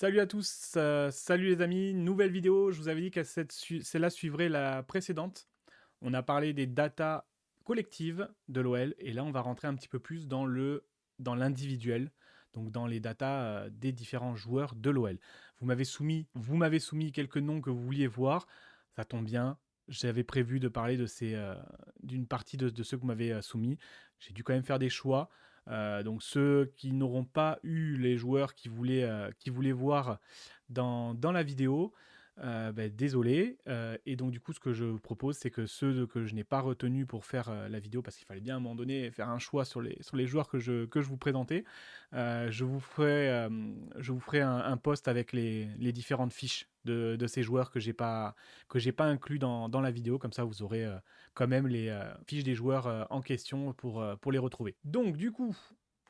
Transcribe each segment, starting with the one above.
Salut à tous, salut les amis, nouvelle vidéo. Je vous avais dit que celle-là suivrait la précédente. On a parlé des datas collectives de l'OL et là on va rentrer un petit peu plus dans l'individuel, donc dans les datas des différents joueurs de l'OL. Vous m'avez soumis quelques noms que vous vouliez voir. Ça tombe bien. J'avais prévu de parler d'une partie de ceux que vous m'avez soumis. J'ai dû quand même faire des choix. Donc ceux qui n'auront pas eu les joueurs qui voulaient voir dans la vidéo, désolé. Et donc du coup, ce que je vous propose, c'est que ceux que je n'ai pas retenus pour faire la vidéo, parce qu'il fallait bien à un moment donné faire un choix sur les joueurs que je vous présentais, je vous ferai un post avec les différentes fiches de ces joueurs que j'ai pas inclus dans la vidéo. Comme ça, vous aurez quand même les fiches des joueurs en question pour les retrouver. Donc du coup,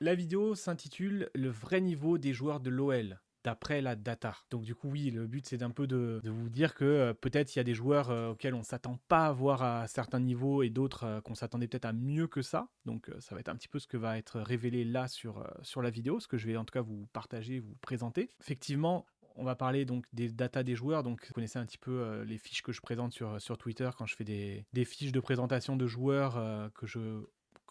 la vidéo s'intitule « Le vrai niveau des joueurs de l'OL » d'après la data. Donc du coup, oui, le but c'est un peu de vous dire que peut-être il y a des joueurs auxquels on ne s'attend pas à voir à certains niveaux et d'autres qu'on s'attendait peut-être à mieux que ça. Donc ça va être un petit peu ce que va être révélé là sur la vidéo, ce que je vais en tout cas vous partager, vous présenter. Effectivement, on va parler donc des datas des joueurs. Donc vous connaissez un petit peu les fiches que je présente sur Twitter quand je fais des fiches de présentation de joueurs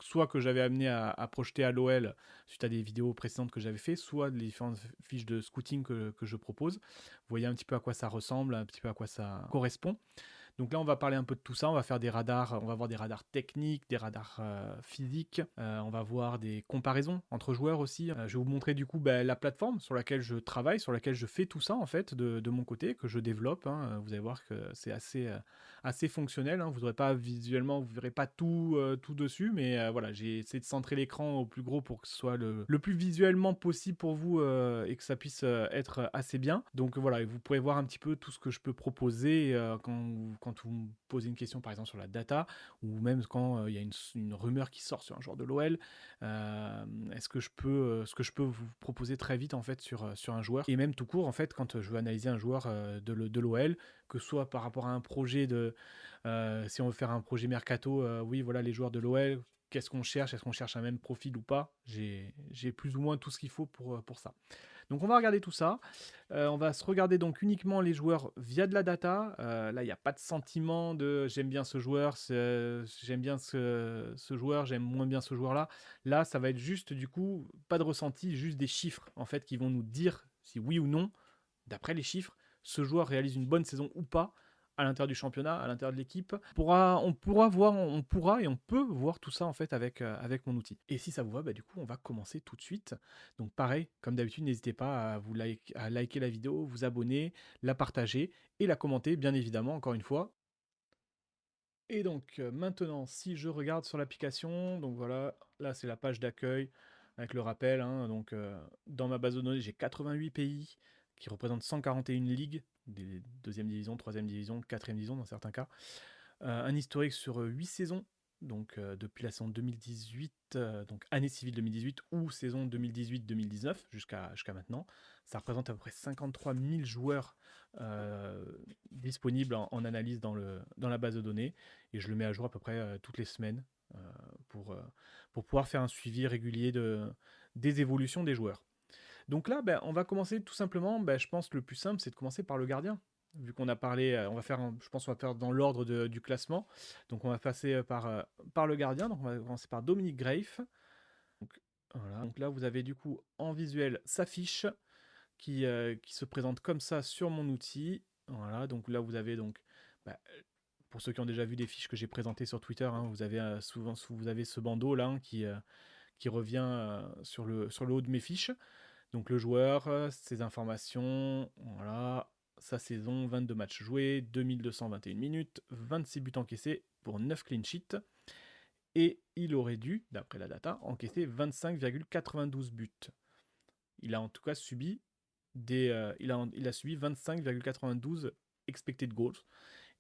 soit que j'avais amené à projeter à l'OL suite à des vidéos précédentes que j'avais fait, soit les différentes fiches de scouting que je propose. Vous voyez un petit peu à quoi ça ressemble, un petit peu à quoi ça correspond. Donc là, on va parler un peu de tout ça. On va faire des radars, on va voir des radars techniques, des radars physiques. On va voir des comparaisons entre joueurs aussi. Je vais vous montrer du coup la plateforme sur laquelle je travaille, sur laquelle je fais tout ça en fait de mon côté, que je développe. Vous allez voir que c'est assez fonctionnel. Vous n'aurez pas visuellement, vous verrez pas tout dessus, mais voilà, j'ai essayé de centrer l'écran au plus gros pour que ce soit le plus visuellement possible pour vous et que ça puisse être assez bien. Donc voilà, vous pourrez voir un petit peu tout ce que je peux proposer quand vous me posez une question par exemple sur la data, ou même quand il y a une rumeur qui sort sur un joueur de l'OL. Est-ce que je peux vous proposer très vite en fait sur un joueur, et même tout court en fait quand je veux analyser un joueur de l'OL, que ce soit par rapport à un projet si on veut faire un projet mercato, oui voilà les joueurs de l'OL, qu'est-ce qu'on cherche, est-ce qu'on cherche un même profil ou pas, j'ai plus ou moins tout ce qu'il faut pour ça. Donc on va regarder tout ça. On va se regarder donc uniquement les joueurs via de la data. Là, il n'y a pas de sentiment de j'aime bien ce joueur, j'aime bien ce joueur, j'aime moins bien ce joueur-là. Là, ça va être juste du coup, pas de ressenti, juste des chiffres en fait qui vont nous dire si oui ou non, d'après les chiffres, ce joueur réalise une bonne saison ou pas à l'intérieur du championnat, à l'intérieur de l'équipe. On peut voir tout ça en fait avec mon outil. Et si ça vous va, du coup, on va commencer tout de suite. Donc pareil, comme d'habitude, n'hésitez pas à liker la vidéo, vous abonner, la partager et la commenter, bien évidemment, encore une fois. Et donc maintenant, si je regarde sur l'application, donc voilà, là c'est la page d'accueil avec le rappel. Donc dans ma base de données, j'ai 88 pays qui représentent 141 ligues, des deuxième division, troisième division, quatrième division dans certains cas. Un historique sur 8 saisons, donc depuis la saison 2018, donc année civile 2018 ou saison 2018-2019 jusqu'à maintenant. Ça représente à peu près 53 000 joueurs disponibles en analyse dans la base de données, et je le mets à jour à peu près toutes les semaines euh, pour, euh, pour pouvoir faire un suivi régulier des évolutions des joueurs. Donc là, on va commencer tout simplement, je pense le plus simple, c'est de commencer par le gardien. Vu qu'on a parlé, je pense qu'on va faire dans l'ordre du classement. Donc on va passer par le gardien. Donc on va commencer par Dominique Greif. Donc, voilà. Donc là, vous avez du coup en visuel sa fiche qui se présente comme ça sur mon outil. Voilà, donc là vous avez donc, bah, pour ceux qui ont déjà vu des fiches que j'ai présentées sur Twitter, vous avez souvent vous avez ce bandeau là qui revient sur le haut de mes fiches. Donc le joueur, ses informations, voilà, sa saison, 22 matchs joués, 2221 minutes, 26 buts encaissés pour 9 clean sheets. Et il aurait dû, d'après la data, encaisser 25,92 buts. Il a en tout cas subi il a subi 25,92 expected goals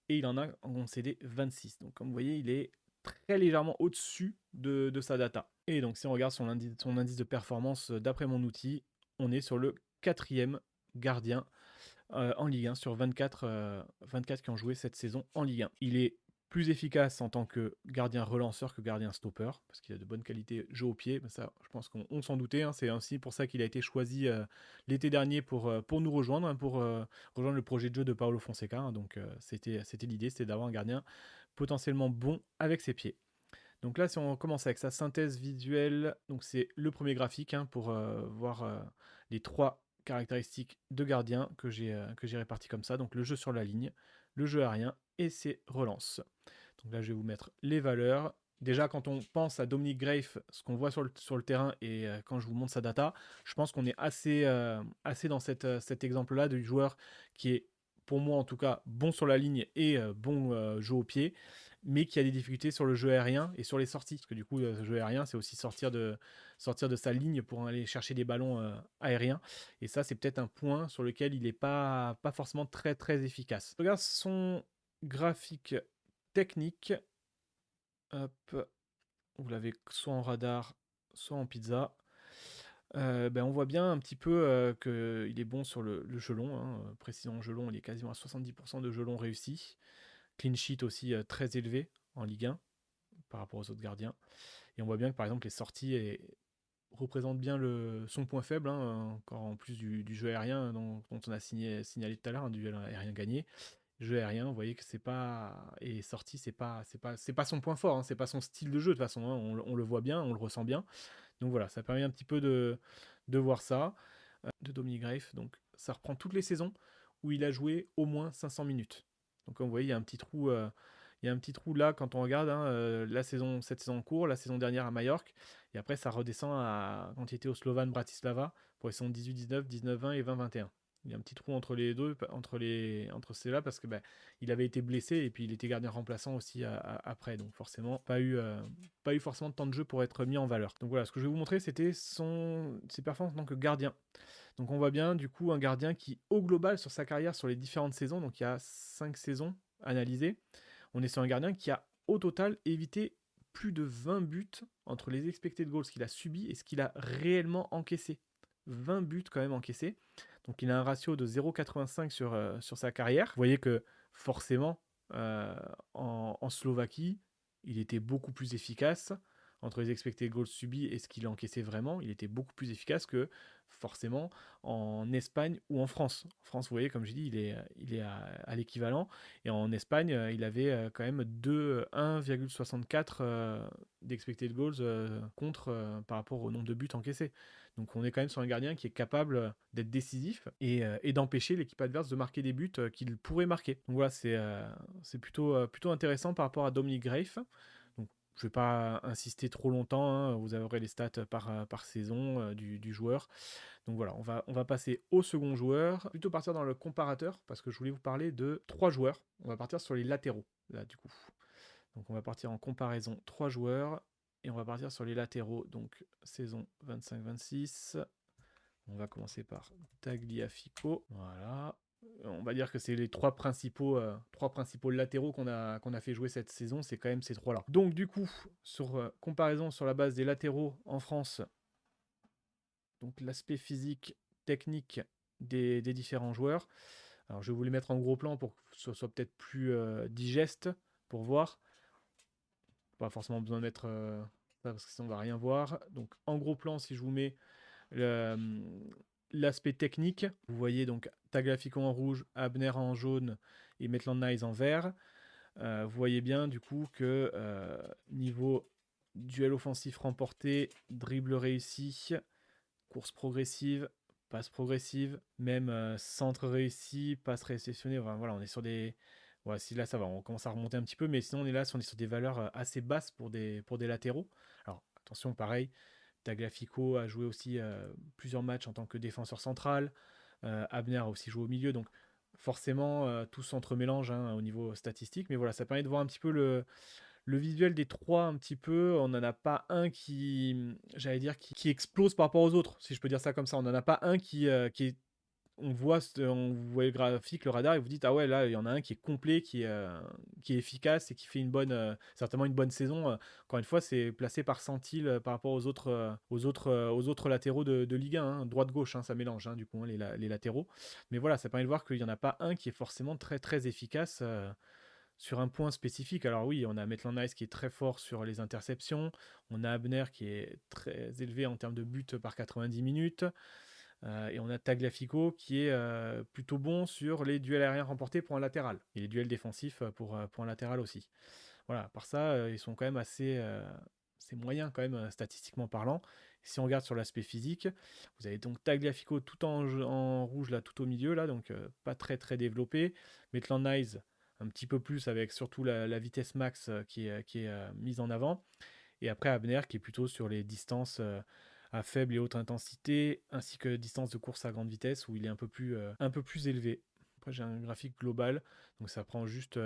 et il en a concédé 26. Donc comme vous voyez, il est très légèrement au-dessus de sa data. Et donc si on regarde son indice de performance d'après mon outil, on est sur le 4e gardien en Ligue 1 sur 24 qui ont joué cette saison en Ligue 1. Il est plus efficace en tant que gardien relanceur que gardien stopper, parce qu'il a de bonnes qualités jeu au pied. Mais ça, je pense qu'on s'en doutait, hein. C'est aussi pour ça qu'il a été choisi l'été dernier pour nous rejoindre, hein, pour rejoindre le projet de jeu de Paulo Fonseca, hein. Donc c'était l'idée, c'était d'avoir un gardien potentiellement bon avec ses pieds. Donc là, si on commence avec sa synthèse visuelle, donc c'est le premier graphique, hein, pour voir les 3 caractéristiques de gardien que j'ai répartis comme ça. Donc le jeu sur la ligne, le jeu aérien et ses relances. Donc là, je vais vous mettre les valeurs. Déjà, quand on pense à Dominic Grave, ce qu'on voit sur le terrain et quand je vous montre sa data, je pense qu'on est assez dans cet exemple-là du joueur qui est, pour moi en tout cas, bon sur la ligne et bon jeu au pied, mais qui a des difficultés sur le jeu aérien et sur les sorties. Parce que du coup, le jeu aérien, c'est aussi sortir de sa ligne pour aller chercher des ballons aériens. Et ça, c'est peut-être un point sur lequel il n'est pas forcément très très efficace. Je regarde son graphique technique. Hop, vous l'avez soit en radar, soit en pizza. On voit bien un petit peu qu'il est bon sur le jeu long, hein. Précision jeu long, il est quasiment à 70% de jeu long réussi. Clean sheet aussi très élevé en Ligue 1 par rapport aux autres gardiens. Et on voit bien que par exemple les sorties représentent bien son point faible, hein, encore en plus du jeu aérien dont on a signalé tout à l'heure, un duel aérien gagné. Jeu aérien, vous voyez que c'est pas, et sorti, c'est pas son point fort, hein, c'est pas son style de jeu de toute façon, hein, on le voit bien, on le ressent bien. Donc voilà, ça permet un petit peu de voir ça. De Dominic Grave, donc ça reprend toutes les saisons où il a joué au moins 500 minutes. Donc comme vous voyez, il y a un petit trou, là quand on regarde, hein, cette saison en cours, la saison dernière à Majorque, et après ça redescend à quand il était au Slovan Bratislava pour les saisons 18-19, 19-20 et 20-21. Il y a un petit trou entre les deux, entre ceux-là, parce que il avait été blessé et puis il était gardien remplaçant aussi après, donc forcément pas eu forcément de temps de jeu pour être mis en valeur. Donc voilà, ce que je vais vous montrer, c'était ses performances en tant que gardien. Donc on voit bien du coup un gardien qui, au global, sur sa carrière, sur les différentes saisons, donc il y a 5 saisons analysées, on est sur un gardien qui a au total évité plus de 20 buts entre les expected goals qu'il a subis et ce qu'il a réellement encaissé. 20 buts quand même encaissés. Donc il a un ratio de 0,85 sur sa carrière. Vous voyez que forcément, en Slovaquie, il était beaucoup plus efficace. Entre les expected goals subis et ce qu'il a encaissé vraiment, il était beaucoup plus efficace que forcément en Espagne ou en France. En France, vous voyez, comme je dis, il est à l'équivalent. Et en Espagne, il avait quand même 1,64 d'expected goals contre par rapport au nombre de buts encaissés. Donc on est quand même sur un gardien qui est capable d'être décisif et d'empêcher l'équipe adverse de marquer des buts qu'il pourrait marquer. Donc voilà, c'est plutôt intéressant par rapport à Dominic Grave. Donc je ne vais pas insister trop longtemps, hein, vous aurez les stats par saison du joueur. Donc voilà, on va passer au second joueur, plutôt partir dans le comparateur, parce que je voulais vous parler de 3 joueurs. On va partir sur les latéraux, là du coup. Donc on va partir en comparaison 3 joueurs. Et on va partir sur les latéraux, donc saison 25-26. On va commencer par Tagliafico. Voilà. On va dire que c'est les trois principaux latéraux qu'on a fait jouer cette saison. C'est quand même ces trois-là. Donc du coup, sur comparaison sur la base des latéraux en France, donc l'aspect physique, technique des différents joueurs. Alors je vais vous les mettre en gros plan pour que ce soit peut-être plus digeste pour voir. Pas forcément besoin de mettre ça parce que sinon on va rien voir. Donc en gros plan, si je vous mets l'aspect technique, vous voyez donc Tagliafico en rouge, Abner en jaune et Maitland Niles en vert. Vous voyez bien du coup que niveau duel offensif remporté, dribble réussi, course progressive, passe progressive, même centre réussi, passe réceptionné. Voilà, on est sur des... Voilà, si là ça va, on commence à remonter un petit peu, mais sinon on est sur des valeurs assez basses pour des latéraux. Alors attention, pareil, Tagliafico a joué aussi plusieurs matchs en tant que défenseur central. Abner a aussi joué au milieu, donc forcément tout s'entremélange, hein, au niveau statistique. Mais voilà, ça permet de voir un petit peu le visuel des trois un petit peu. On n'en a pas un j'allais dire, qui explose par rapport aux autres, si je peux dire ça comme ça. On n'en a pas un qui est... On voit le graphique, le radar, et vous dites, ah ouais, là, il y en a un qui est complet, qui est efficace et qui fait certainement une bonne saison. Encore une fois, c'est placé par centile par rapport aux autres latéraux de Ligue 1, hein. Droite-gauche, hein, ça mélange, hein, du coup, hein, les latéraux. Mais voilà, ça permet de voir qu'il n'y en a pas un qui est forcément très, très efficace sur un point spécifique. Alors oui, on a Maitland Nice qui est très fort sur les interceptions, on a Abner qui est très élevé en termes de buts par 90 minutes, et on a Tagliafico qui est plutôt bon sur les duels aériens remportés pour un latéral, et les duels défensifs pour un latéral aussi. Voilà, par ça, ils sont quand même assez moyens quand même, statistiquement parlant. Si on regarde sur l'aspect physique, vous avez donc Tagliafico tout en rouge là, tout au milieu là, donc pas très très développé. Maitland Nice un petit peu plus avec surtout la vitesse max qui est mise en avant. Et après Abner qui est plutôt sur les distances à faible et haute intensité, ainsi que distance de course à grande vitesse où il est un peu plus élevé. Après j'ai un graphique global, donc ça prend juste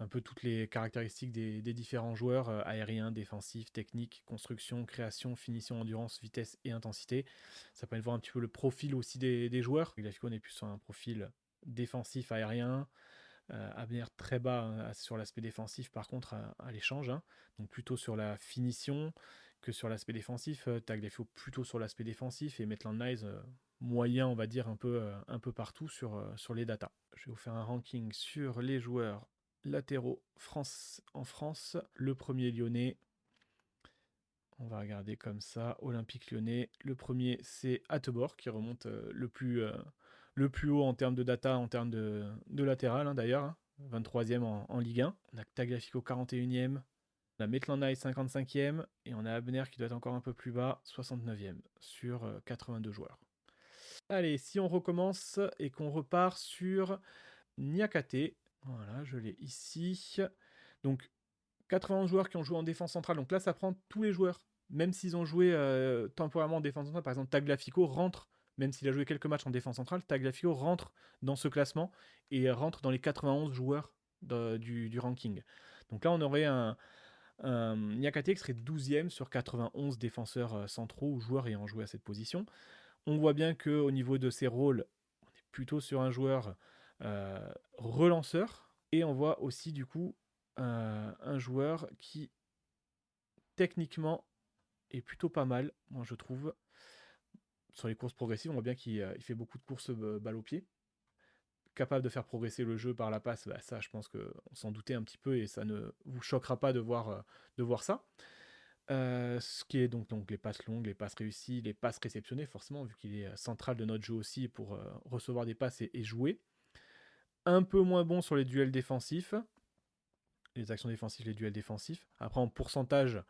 un peu toutes les caractéristiques des différents joueurs, aériens, défensifs, techniques, construction, création, finition, endurance, vitesse et intensité. Ça permet de voir un petit peu le profil aussi des joueurs. Tagliafico, on est plus sur un profil défensif aérien. Abner très bas sur l'aspect défensif, par contre, à l'échange. Hein. Donc plutôt sur la finition que sur l'aspect défensif. Tagliafico plutôt sur l'aspect défensif et Maitland Nice moyen, on va dire, un peu partout sur les datas. Je vais vous faire un ranking sur les joueurs latéraux en France. Le premier lyonnais, on va regarder comme ça, Olympique lyonnais. Le premier, c'est Hateboer qui remonte le plus haut en termes de data, en termes de latéral hein, d'ailleurs. Hein. 23e en Ligue 1. On a Tagliafico 41e. On a Maitland Nice 55e. Et on a Abner qui doit être encore un peu plus bas, 69e sur 82 joueurs. Allez, si on recommence et qu'on repart sur Niakate. Voilà, je l'ai ici. Donc, 91 joueurs qui ont joué en défense centrale. Donc là, ça prend tous les joueurs. Même s'ils ont joué temporairement en défense centrale. Par exemple, Tagliafico rentre, même s'il a joué quelques matchs en défense centrale, Tagliafico rentre dans ce classement et rentre dans les 91 joueurs du ranking. Donc là, on aurait un Niakate qui serait 12e sur 91 défenseurs centraux ou joueurs ayant joué à cette position. On voit bien qu'au niveau de ses rôles, on est plutôt sur un joueur relanceur. Et on voit aussi du coup un joueur qui techniquement est plutôt pas mal, moi je trouve. Sur les courses progressives, on voit bien qu'il fait beaucoup de courses balle au pied. Capable de faire progresser le jeu par la passe, bah, ça je pense qu'on s'en doutait un petit peu et ça ne vous choquera pas de voir ça. Ce qui est donc les passes longues, les passes réussies, les passes réceptionnées, forcément, vu qu'il est central de notre jeu aussi pour recevoir des passes et jouer. Un peu moins bon sur les duels défensifs, les actions défensives, les duels défensifs. Après, en pourcentage,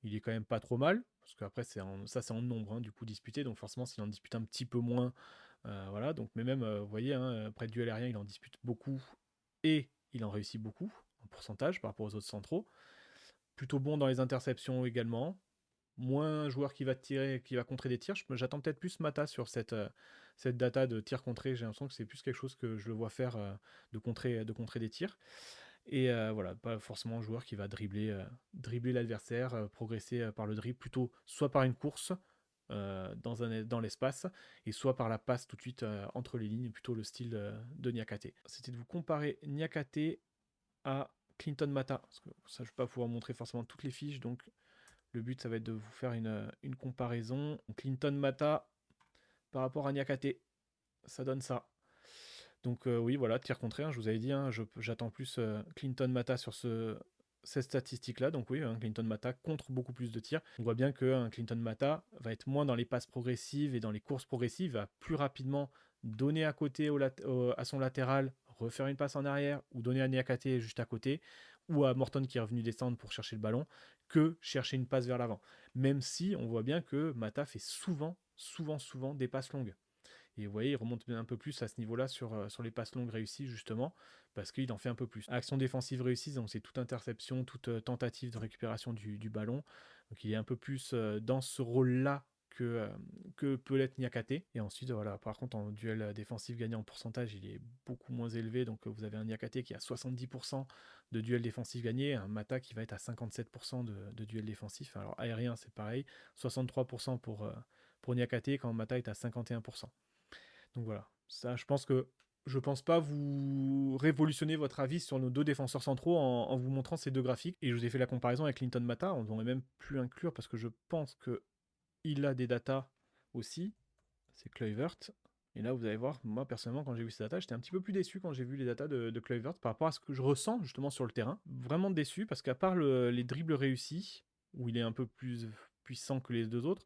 il est quand même pas trop mal, parce qu'après, c'est en nombre, hein, du coup, disputé, donc forcément, s'il en dispute un petit peu moins, voilà, donc, mais même, vous voyez, hein, après le duel aérien, il en dispute beaucoup, et il en réussit beaucoup, en pourcentage, par rapport aux autres centraux. Plutôt bon dans les interceptions également, moins un joueur qui va tirer, qui va contrer des tirs. J'attends peut-être plus Mata sur cette data de tir contré. J'ai l'impression que c'est plus quelque chose que je le vois faire de contrer des tirs. Et voilà, pas forcément un joueur qui va dribbler l'adversaire, progresser par le dribble, plutôt soit par une course dans l'espace, et soit par la passe tout de suite entre les lignes, plutôt le style de Niakate. C'était de vous comparer Niakate à Clinton Mata, parce que ça je ne vais pas pouvoir montrer forcément toutes les fiches, donc le but ça va être de vous faire une comparaison. Clinton Mata par rapport à Niakate, ça donne ça. Donc oui, voilà, tir contré, hein, je vous avais dit, hein, j'attends plus Clinton Mata sur cette statistique-là. Donc oui, Clinton Mata contre beaucoup plus de tirs. On voit bien que Clinton Mata va être moins dans les passes progressives et dans les courses progressives, va plus rapidement donner à côté à son latéral, refaire une passe en arrière, ou donner à Niakate juste à côté, ou à Morton qui est revenu descendre pour chercher le ballon, que chercher une passe vers l'avant. Même si on voit bien que Mata fait souvent des passes longues. Et vous voyez, il remonte un peu plus à ce niveau-là sur les passes longues réussies, justement, parce qu'il en fait un peu plus. Action défensive réussie, donc c'est toute interception, toute tentative de récupération du ballon. Donc il est un peu plus dans ce rôle-là que peut l'être Niakate. Et ensuite, voilà, par contre, en duel défensif gagné en pourcentage, il est beaucoup moins élevé. Donc vous avez un Niakate qui a 70% de duels défensifs gagnés, un Mata qui va être à 57% de duels défensifs. Alors aérien, c'est pareil, 63% pour Niakate, quand Mata est à 51%. Donc voilà, ça, je pense pas vous révolutionner votre avis sur nos deux défenseurs centraux en vous montrant ces deux graphiques. Et je vous ai fait la comparaison avec Clinton Mata, on devrait même plus inclure parce que je pense qu'il a des datas aussi. C'est Kluivert. Et là, vous allez voir, moi personnellement, quand j'ai vu ces datas, j'étais un petit peu plus déçu quand j'ai vu les datas de Kluivert par rapport à ce que je ressens justement sur le terrain. Vraiment déçu parce qu'à part les dribbles réussis, où il est un peu plus puissant que les deux autres,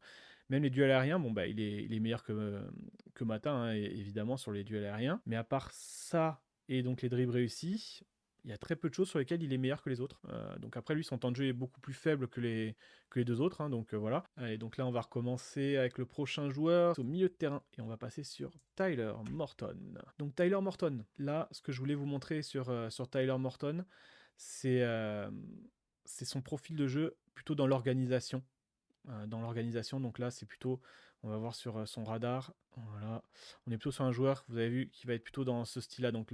même les duels aériens, bon bah il est meilleur que Mata, hein, évidemment, sur les duels aériens. Mais à part ça et donc les dribbles réussis, il y a très peu de choses sur lesquelles il est meilleur que les autres. Donc après, lui, son temps de jeu est beaucoup plus faible que les deux autres, hein, donc voilà. Et donc là, on va recommencer avec le prochain joueur au milieu de terrain et on va passer sur Tyler Morton. Donc Tyler Morton, là, ce que je voulais vous montrer sur Tyler Morton, c'est c'est son profil de jeu plutôt dans l'organisation. Donc là, c'est plutôt, on va voir sur son radar. Voilà. On est plutôt sur un joueur, vous avez vu, qui va être plutôt dans ce style-là. Donc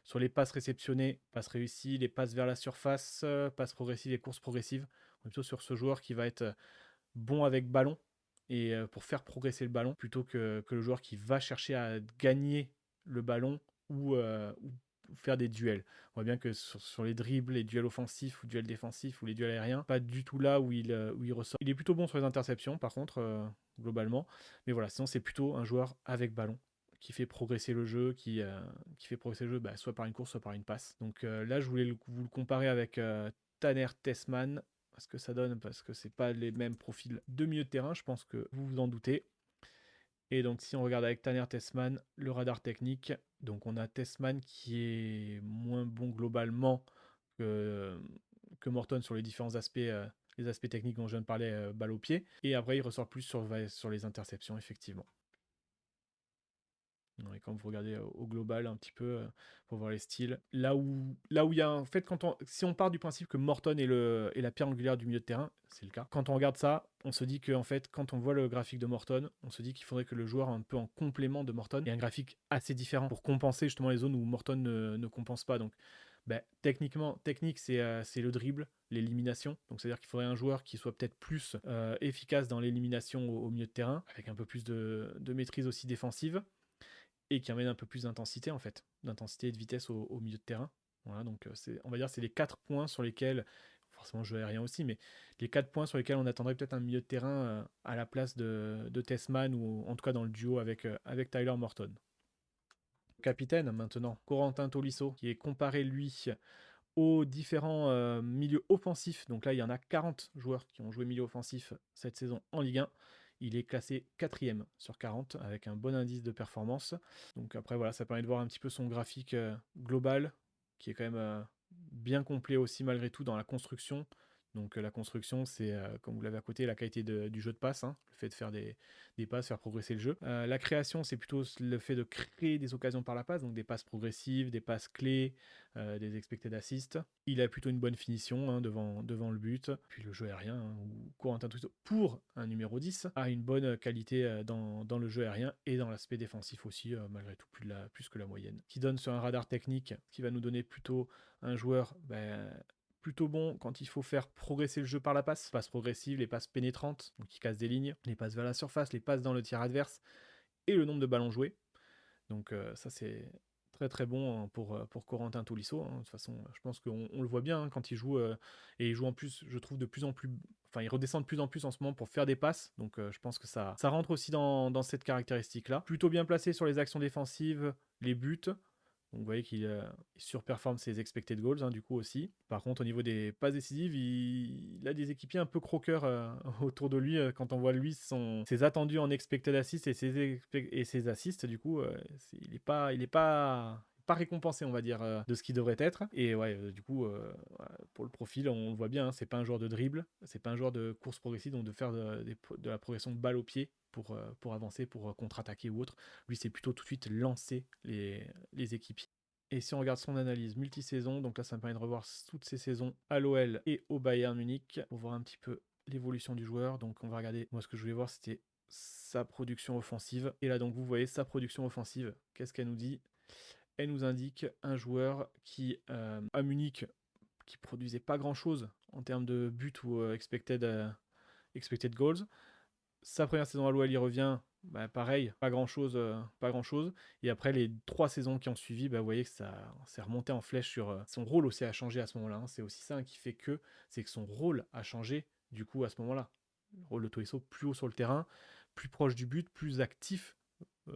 sur les passes réceptionnées, passes réussies, les passes vers la surface, passes progressives et courses progressives. On est plutôt sur ce joueur qui va être bon avec ballon et pour faire progresser le ballon plutôt que le joueur qui va chercher à gagner le ballon ou faire des duels. On voit bien que sur les dribbles, les duels offensifs ou duels défensifs ou les duels aériens, pas du tout là où il ressort. Il est plutôt bon sur les interceptions par contre, globalement. Mais voilà, sinon c'est plutôt un joueur avec ballon qui fait progresser le jeu, qui fait progresser le jeu soit par une course, soit par une passe. Donc là, je voulais vous le comparer avec Tanner Tessman, ce que ça donne, parce que c'est pas les mêmes profils de milieu de terrain, je pense que vous vous en doutez. Et donc si on regarde avec Tanner Tessman, le radar technique, donc on a Tessman qui est moins bon globalement que Morton sur les différents aspects, les aspects techniques dont je viens de parler, balle au pied. Et après il ressort plus sur les interceptions, effectivement. Et quand vous regardez au global un petit peu pour voir les styles, là où il y a en fait si on part du principe que Morton est la pierre angulaire du milieu de terrain, c'est le cas. Quand on regarde ça, on se dit que en fait quand on voit le graphique de Morton, on se dit qu'il faudrait que le joueur un peu en complément de Morton ait un graphique assez différent pour compenser justement les zones où Morton ne compense pas. Donc technique c'est le dribble, l'élimination. Donc c'est-à-dire qu'il faudrait un joueur qui soit peut-être plus efficace dans l'élimination au milieu de terrain, avec un peu plus de maîtrise aussi défensive et qui amène un peu plus d'intensité en fait, d'intensité et de vitesse au milieu de terrain. Voilà, donc on va dire c'est les 4 points sur lesquels, forcément je aérien aussi, mais les 4 points sur lesquels on attendrait peut-être un milieu de terrain à la place de Tessman ou en tout cas dans le duo avec Tyler Morton. Capitaine maintenant, Corentin Tolisso, qui est comparé lui aux différents milieux offensifs. Donc là, il y en a 40 joueurs qui ont joué milieu offensif cette saison en Ligue 1. Il est classé 4e sur 40 avec un bon indice de performance. Donc après, voilà, ça permet de voir un petit peu son graphique global qui est quand même bien complet aussi malgré tout dans la construction. Donc la construction, c'est, comme vous l'avez à côté, la qualité du jeu de passe, hein, le fait de faire des passes, faire progresser le jeu. La création, c'est plutôt le fait de créer des occasions par la passe, donc des passes progressives, des passes clés, des expected assists. Il a plutôt une bonne finition hein, devant le but. Puis le jeu aérien, hein, où Corentin Tolisso, pour un numéro 10, a une bonne qualité dans le jeu aérien et dans l'aspect défensif aussi, malgré tout plus que la moyenne. Qui donne sur un radar technique, qui va nous donner plutôt un joueur plutôt bon quand il faut faire progresser le jeu par la passe. Passes progressives, les passes pénétrantes, donc qui cassent des lignes, les passes vers la surface, les passes dans le tir adverse et le nombre de ballons joués. Donc ça c'est très très bon hein, pour Corentin Tolisso. Hein. De toute façon, je pense qu'on le voit bien hein, quand il joue et il joue en plus, je trouve de plus en plus, enfin il redescend de plus en plus en ce moment pour faire des passes. Donc je pense que ça rentre aussi dans cette caractéristique-là. Plutôt bien placé sur les actions défensives, les buts. Donc vous voyez qu'il surperforme ses expected goals, hein, du coup aussi. Par contre, au niveau des passes décisives, il a des équipiers un peu croqueurs autour de lui. Quand on voit lui, ses attendus en expected assists et ses assists, du coup, il est pas récompensé, on va dire, de ce qu'il devrait être. Et ouais, du coup, pour le profil, on le voit bien, hein, c'est pas un joueur de dribble, c'est pas un joueur de course progressive, donc de faire de la progression de balle au pied pour avancer, pour contre-attaquer ou autre. Lui, c'est plutôt tout de suite lancer les équipiers. Et si on regarde son analyse multi-saison, donc là, ça me permet de revoir toutes ses saisons à l'OL et au Bayern Munich pour voir un petit peu l'évolution du joueur. Donc on va regarder, moi ce que je voulais voir, c'était sa production offensive. Et là, donc vous voyez sa production offensive. Qu'est-ce qu'elle nous dit? Elle nous indique un joueur qui, à Munich, qui produisait pas grand-chose en termes de buts ou expected goals. Sa première saison à l'OL, il revient, pareil, pas grand chose, pas grand chose. Et après les 3 saisons qui ont suivi, vous voyez que ça s'est remonté en flèche sur son rôle aussi a changé à ce moment-là. Hein. C'est aussi ça hein, qui fait que c'est que son rôle a changé du coup à ce moment-là. Le rôle de Tolisso plus haut sur le terrain, plus proche du but, plus actif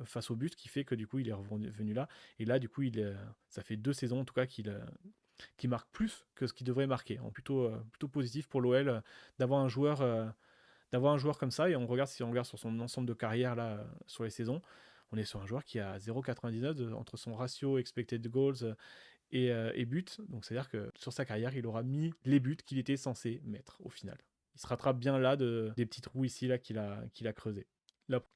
face au but, qui fait que du coup il est revenu là. Et là, du coup, ça fait 2 saisons en tout cas qu'il marque plus que ce qu'il devrait marquer. En plutôt positif pour l'OL d'avoir un joueur comme ça. Et si on regarde sur son ensemble de carrière là, sur les saisons, on est sur un joueur qui a 0,99 entre son ratio expected goals et but. Donc c'est-à-dire que sur sa carrière, il aura mis les buts qu'il était censé mettre au final. Il se rattrape bien là des petits trous ici là qu'il a creusé.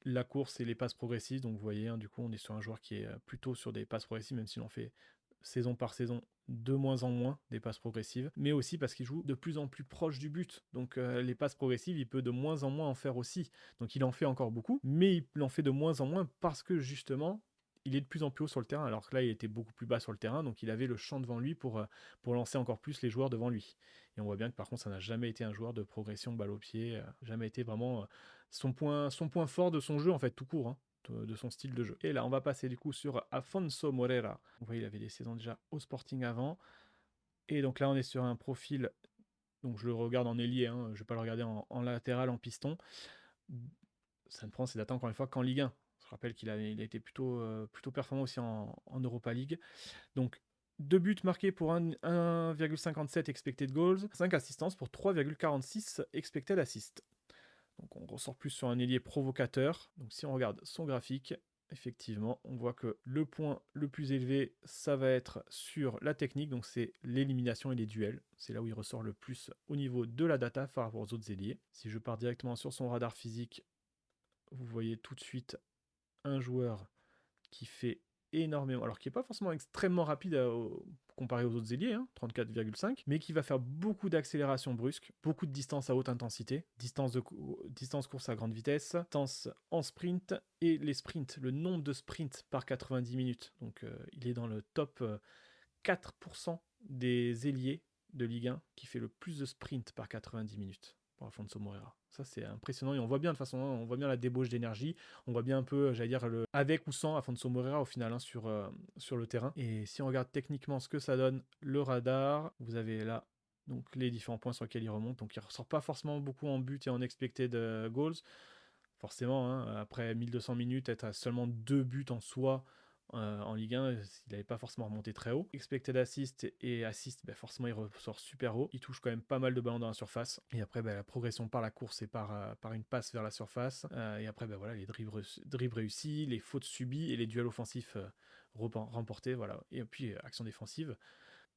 La course et les passes progressives, donc vous voyez, hein, du coup on est sur un joueur qui est plutôt sur des passes progressives, même s'il en fait saison par saison de moins en moins des passes progressives, mais aussi parce qu'il joue de plus en plus proche du but. Donc les passes progressives, il peut de moins en moins en faire aussi. Donc il en fait encore beaucoup, mais il en fait de moins en moins parce que justement, il est de plus en plus haut sur le terrain, alors que là, il était beaucoup plus bas sur le terrain, donc il avait le champ devant lui pour lancer encore plus les joueurs devant lui. Et on voit bien que par contre, ça n'a jamais été un joueur de progression balle au pied, jamais été vraiment son point fort de son jeu, en fait, tout court, hein, de son style de jeu. Et là, on va passer du coup sur Afonso Moreira. Vous voyez, il avait des saisons déjà au Sporting avant. Et donc là, on est sur un profil, donc je le regarde en ailier, hein, je ne vais pas le regarder en latéral, en piston. Ça ne prend ses dates encore une fois qu'en Ligue 1. Je rappelle qu'il a été plutôt performant aussi en Europa League. Donc, 2 buts marqués pour 1,57 expected goals, 5 assistances pour 3,46 expected assists. Donc on ressort plus sur un ailier provocateur. Donc si on regarde son graphique, effectivement, on voit que le point le plus élevé, ça va être sur la technique, donc c'est l'élimination et les duels. C'est là où il ressort le plus au niveau de la data par rapport aux autres ailiers. Si je pars directement sur son radar physique, vous voyez tout de suite un joueur qui fait énormément, alors qui n'est pas forcément extrêmement rapide comparé aux autres ailiers, hein, 34,5, mais qui va faire beaucoup d'accélération brusque, beaucoup de distance à haute intensité, distance course à grande vitesse, distance en sprint, et les sprints, le nombre de sprints par 90 minutes. Donc il est dans le top 4% des ailiers de Ligue 1 qui fait le plus de sprints par 90 minutes pour Afonso Moreira. Ça, c'est impressionnant. Et on voit bien, de toute façon, hein, on voit bien la débauche d'énergie. On voit bien un peu, j'allais dire, avec ou sans Afonso Moreira au final, hein, sur le terrain. Et si on regarde techniquement ce que ça donne, le radar, vous avez là donc les différents points sur lesquels il remonte. Donc il ne ressort pas forcément beaucoup en but et en expected goals. Forcément, hein, après 1200 minutes, être à seulement 2 buts en soi, en Ligue 1, il n'avait pas forcément remonté très haut. Expected assist et assist, forcément il ressort super haut. Il touche quand même pas mal de ballons dans la surface. Et après, la progression par la course et par une passe vers la surface. Et après, voilà, les dribbles réussis, les fautes subies et les duels offensifs remportés. Voilà. Et puis, action défensive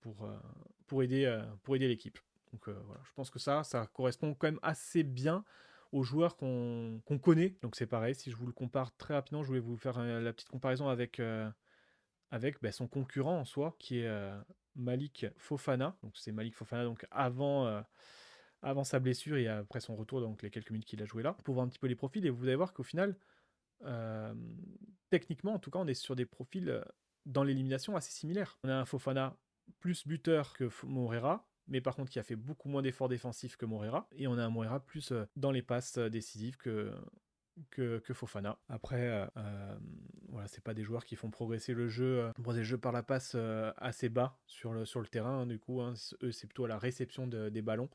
pour aider l'équipe. Donc voilà, je pense que ça correspond quand même assez bien aux joueurs qu'on connaît. Donc c'est pareil, si je vous le compare très rapidement, je voulais vous faire la petite comparaison avec son concurrent en soi, qui est Malik Fofana. Donc c'est Malik Fofana donc avant sa blessure et après son retour, donc les quelques minutes qu'il a joué là, pour voir un petit peu les profils. Et vous allez voir qu'au final, techniquement en tout cas, on est sur des profils dans l'élimination assez similaires. On a un Fofana plus buteur que Moreira, mais par contre qui a fait beaucoup moins d'efforts défensifs que Moreira, et on a un Moreira plus dans les passes décisives que Fofana. Après, voilà, c'est pas des joueurs qui font progresser le jeu, par la passe assez bas sur le terrain, hein, du coup, hein, eux c'est plutôt à la réception des ballons.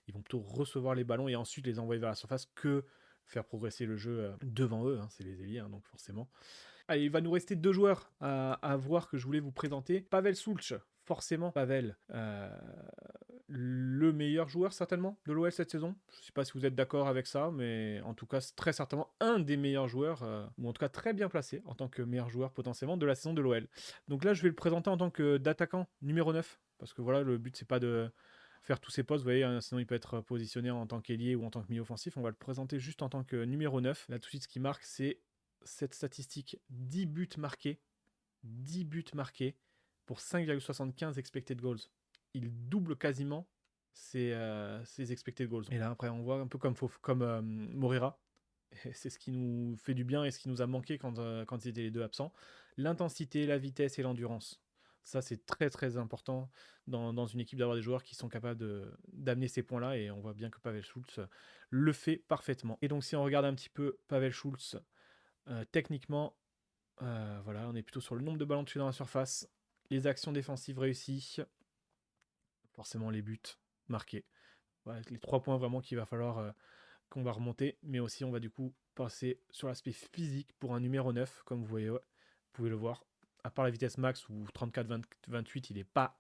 Ils vont plutôt recevoir les ballons et ensuite les envoyer vers la surface que faire progresser le jeu devant eux, hein, c'est les ailiers, hein, donc forcément. Allez, il va nous rester 2 joueurs à voir que je voulais vous présenter. Pavel Sulc, forcément. Pavel, le meilleur joueur certainement de l'OL cette saison. Je ne sais pas si vous êtes d'accord avec ça, mais en tout cas, c'est très certainement un des meilleurs joueurs, ou en tout cas très bien placé en tant que meilleur joueur potentiellement de la saison de l'OL. Donc là, je vais le présenter en tant d'attaquant numéro 9, parce que voilà, le but, c'est pas de faire tous ses postes, vous voyez, hein, sinon il peut être positionné en tant qu'ailier ou en tant que milieu offensif. On va le présenter juste en tant que numéro 9. Là, tout de suite, ce qui marque, c'est cette statistique, 10 buts marqués pour 5,75 expected goals. Il double quasiment ses expected goals. Et là, après, on voit un peu comme Moreira. C'est ce qui nous fait du bien et ce qui nous a manqué quand ils étaient les deux absents. L'intensité, la vitesse et l'endurance. Ça, c'est très très important dans une équipe d'avoir des joueurs qui sont capables d'amener ces points-là. Et on voit bien que Pavel Schulz le fait parfaitement. Et donc, si on regarde un petit peu Pavel Schulz, techniquement, voilà, on est plutôt sur le nombre de ballons tués dans la surface, les actions défensives réussies, forcément les buts marqués. Voilà, les 3 points vraiment qu'il va falloir qu'on va remonter, mais aussi on va du coup passer sur l'aspect physique pour un numéro 9, comme vous voyez, ouais, vous pouvez le voir. À part la vitesse max ou 34-28, il n'est pas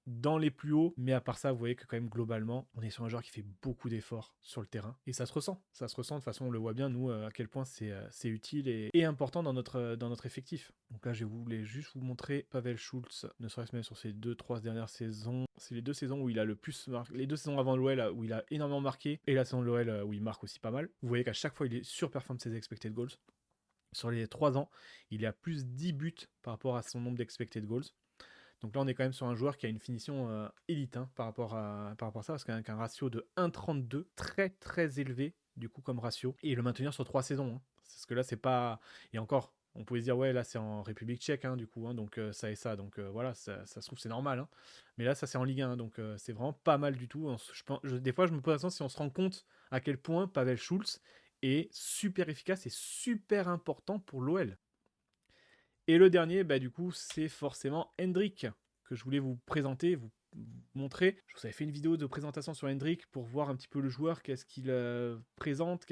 dans les plus hauts, mais à part ça, vous voyez que quand même globalement, on est sur un joueur qui fait beaucoup d'efforts sur le terrain, et ça se ressent, de toute façon on le voit bien, nous, à quel point c'est utile et important dans notre effectif. Donc là, je voulais juste vous montrer Pavel Schultz, ne serait-ce même sur ces 2-3 dernières saisons, c'est les 2 saisons où il a le plus marqué, les 2 saisons avant l'OL où il a énormément marqué, et la saison de l'OL où il marque aussi pas mal. Vous voyez qu'à chaque fois, il est surperforme ses expected goals. Sur les 3 ans, il est à plus 10 buts par rapport à son nombre d'expected goals. Donc là, on est quand même sur un joueur qui a une finition élite par rapport à ça, parce qu'avec un ratio de 1,32, très très élevé, du coup, comme ratio, et le maintenir sur 3 saisons. Parce que là, c'est pas... Et encore, on pouvait se dire, ouais, là, c'est en République tchèque, du coup, donc ça et ça, donc voilà, ça se trouve, c'est normal. Mais là, ça, c'est en Ligue 1, donc c'est vraiment pas mal du tout. Des fois, je me pose la question si on se rend compte à quel point Pavel Schultz est super efficace et super important pour l'OL. Et le dernier, du coup, c'est forcément Hendrik, que je voulais vous présenter, vous montrer. Je vous avais fait une vidéo de présentation sur Hendrik pour voir un petit peu le joueur, qu'est-ce qu'il présente,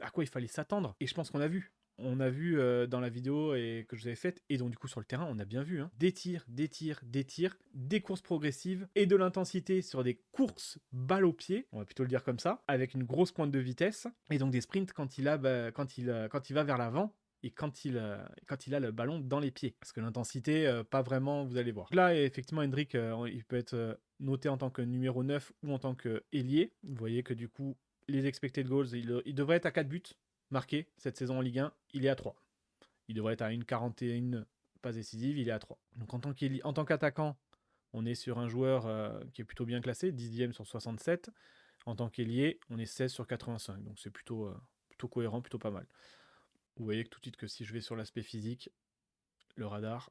à quoi il fallait s'attendre. Et je pense qu'on a vu. On a vu dans la vidéo que je vous avais faite, et donc du coup sur le terrain, on a bien vu. Des tirs, des courses progressives et de l'intensité sur des courses balle au pied, on va plutôt le dire comme ça, avec une grosse pointe de vitesse, et donc des sprints quand il va vers l'avant, et quand il a le ballon dans les pieds. Parce que l'intensité, pas vraiment, vous allez voir. Là, effectivement, Hendrik, il peut être noté en tant que numéro 9 ou en tant qu'ailier. Vous voyez que du coup, les expected goals, il devrait être à 4 buts marqués cette saison en Ligue 1. Il est à 3. Il devrait être à 1,41 passes décisives, il est à 3. Donc en tant qu'attaquant, on est sur un joueur qui est plutôt bien classé, 10e sur 67. En tant qu'ailier, on est 16 sur 85. Donc c'est plutôt cohérent, plutôt pas mal. Vous voyez que tout de suite que si je vais sur l'aspect physique, le radar,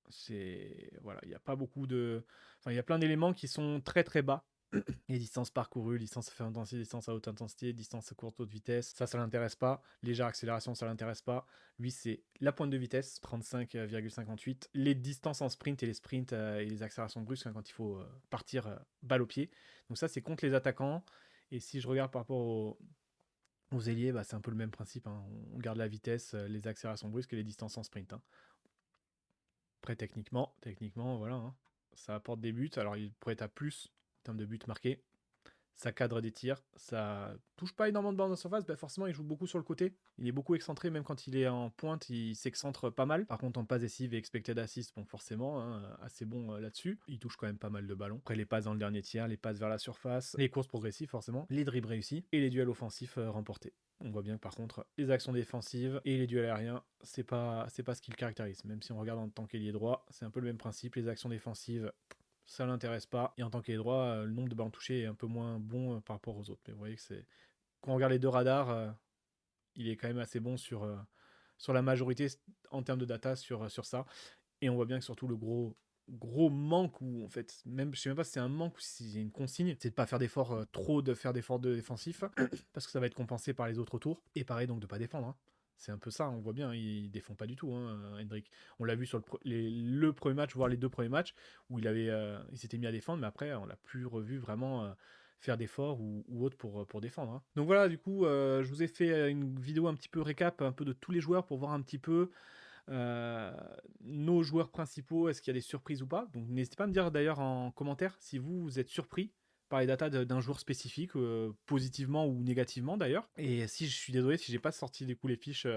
c'est... Voilà, il n'y a pas beaucoup de... Enfin, il y a plein d'éléments qui sont très très bas. Les distances parcourues, distance à faible intensité, distance à haute intensité, distance à courte haute vitesse, ça l'intéresse pas. Légère accélération, ça l'intéresse pas. Lui, c'est la pointe de vitesse, 35,58. Les distances en sprint et les sprints et les accélérations brusques quand il faut partir balle au pied. Donc ça, c'est contre les attaquants. Et si je regarde par rapport aux ailiers, c'est un peu le même principe. On garde la vitesse, les accélérations brusques et les distances en sprint. Après, techniquement, voilà, ça apporte des buts. Alors, il pourrait être à plus en termes de buts marqués. Ça cadre des tirs. Ça touche pas énormément de ballons dans la surface. Forcément, il joue beaucoup sur le côté. Il est beaucoup excentré. Même quand il est en pointe, il s'excentre pas mal. Par contre, en passe décisive et expected assist, forcément, assez bon là-dessus. Il touche quand même pas mal de ballons. Après, les passes dans le dernier tiers, les passes vers la surface, les courses progressives, forcément, les dribbles réussis et les duels offensifs remportés. On voit bien que par contre, les actions défensives et les duels aériens, c'est pas ce qui le caractérise. Même si on regarde en tant qu'ailier droit, c'est un peu le même principe. Les actions défensives, ça l'intéresse pas. Et en tant qu'ailier droit, le nombre de ballons touchés est un peu moins bon par rapport aux autres. Mais vous voyez que c'est... Quand on regarde les deux radars, il est quand même assez bon sur la majorité en termes de data sur ça. Et on voit bien que surtout le gros manque, ou en fait, même, je sais même pas si c'est un manque ou si c'est une consigne, c'est de pas faire d'efforts, faire d'efforts défensifs, parce que ça va être compensé par les autres autour. Et pareil, donc de pas défendre. C'est un peu ça, on voit bien, il défend pas du tout, Hendrik. On l'a vu sur le premier match, voire les 2 premiers matchs, où il s'était mis à défendre, mais après, on l'a plus revu vraiment faire d'efforts ou autre pour défendre. Donc voilà, du coup, je vous ai fait une vidéo un petit peu récap, un peu de tous les joueurs, pour voir un petit peu nos joueurs principaux, est-ce qu'il y a des surprises ou pas. Donc n'hésitez pas à me dire d'ailleurs en commentaire si vous êtes surpris par les datas d'un joueur spécifique, positivement ou négativement d'ailleurs. Et si je suis désolé si j'ai pas sorti du coup les fiches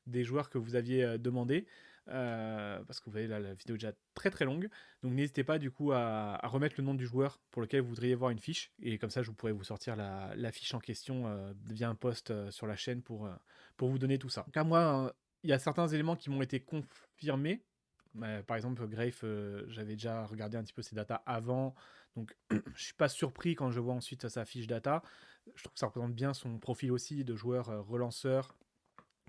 des joueurs que vous aviez demandé, parce que vous voyez là la vidéo est déjà très très longue. Donc n'hésitez pas du coup à remettre le nom du joueur pour lequel vous voudriez voir une fiche. Et comme ça je pourrais vous sortir la fiche en question via un post sur la chaîne pour vous donner tout ça. Donc à moi, il y a certains éléments qui m'ont été confirmés. Par exemple, Grave, j'avais déjà regardé un petit peu ses datas avant, donc je suis pas surpris quand je vois ensuite sa fiche data. Je trouve que ça représente bien son profil aussi de joueur relanceur,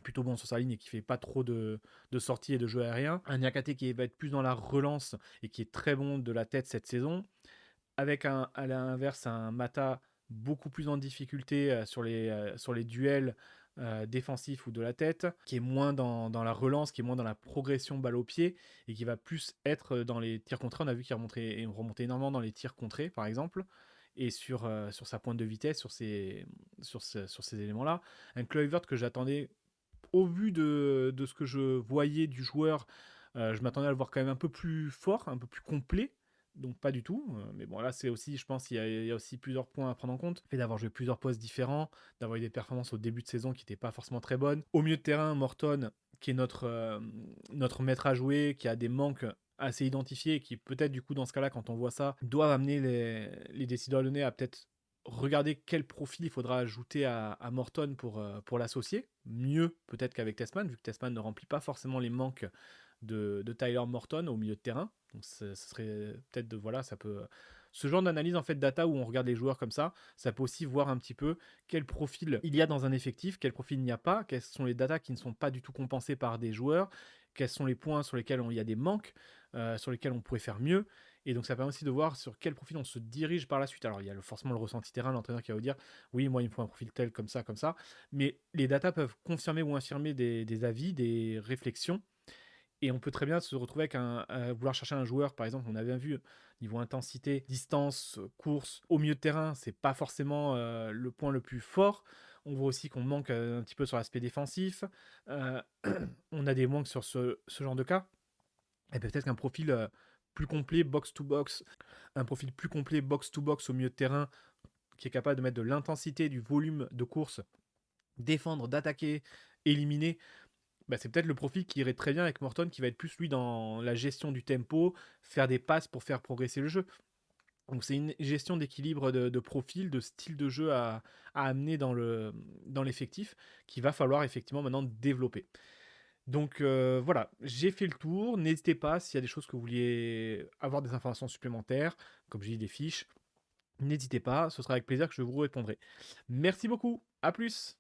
plutôt bon sur sa ligne et qui fait pas trop de sorties et de jeux aériens. Un Niakate qui va être plus dans la relance et qui est très bon de la tête cette saison. Avec à l'inverse un Mata beaucoup plus en difficulté sur les duels défensifs ou de la tête, qui est moins dans la relance, qui est moins dans la progression balle au pied, et qui va plus être dans les tirs contrés. On a vu qu'il remontait énormément dans les tirs contrés, par exemple. et sur sa pointe de vitesse, sur ces éléments-là. Un Kluivert que j'attendais au vu de ce que je voyais du joueur, je m'attendais à le voir quand même un peu plus fort, un peu plus complet. Donc pas du tout. Mais bon, là, c'est aussi, je pense, il y a aussi plusieurs points à prendre en compte. Le fait d'avoir joué plusieurs postes différents, d'avoir eu des performances au début de saison qui n'étaient pas forcément très bonnes. Au milieu de terrain, Morton, qui est notre maître à jouer, qui a des manques assez identifiés, et qui peut-être du coup dans ce cas-là, quand on voit ça, doivent amener les décideurs lyonnais à peut-être regarder quel profil il faudra ajouter à Morton pour l'associer. Mieux peut-être qu'avec Tessman, vu que Tessman ne remplit pas forcément les manques de Tyler Morton au milieu de terrain. Donc ce serait peut-être voilà, ça peut. Ce genre d'analyse en fait data où on regarde les joueurs comme ça peut aussi voir un petit peu quel profil il y a dans un effectif, quel profil il n'y a pas, quelles sont les datas qui ne sont pas du tout compensées par des joueurs, quels sont les points sur lesquels il y a des manques, sur lesquels on pourrait faire mieux. Et donc ça permet aussi de voir sur quel profil on se dirige par la suite. Alors il y a forcément le ressenti terrain, l'entraîneur qui va vous dire oui, moi il me faut un profil tel, comme ça, comme ça. Mais les datas peuvent confirmer ou infirmer des avis, des réflexions. Et on peut très bien se retrouver avec vouloir chercher un joueur, par exemple, on a bien vu niveau intensité, distance, course, au milieu de terrain, c'est pas forcément le point le plus fort. On voit aussi qu'on manque un petit peu sur l'aspect défensif. Euh, on a des manques sur ce genre de cas. Et peut-être qu'un profil plus complet box-to-box, un profil plus complet box-to-box au milieu de terrain qui est capable de mettre de l'intensité, du volume de course, défendre, d'attaquer, éliminer, bah, c'est peut-être le profil qui irait très bien avec Morton, qui va être plus lui dans la gestion du tempo, faire des passes pour faire progresser le jeu. Donc c'est une gestion d'équilibre de profil, de style de jeu à amener dans l'effectif qu'il va falloir effectivement maintenant développer. Donc voilà, j'ai fait le tour. N'hésitez pas s'il y a des choses que vous vouliez avoir des informations supplémentaires, comme j'ai dit des fiches, n'hésitez pas, ce sera avec plaisir que je vous répondrai. Merci beaucoup, à plus.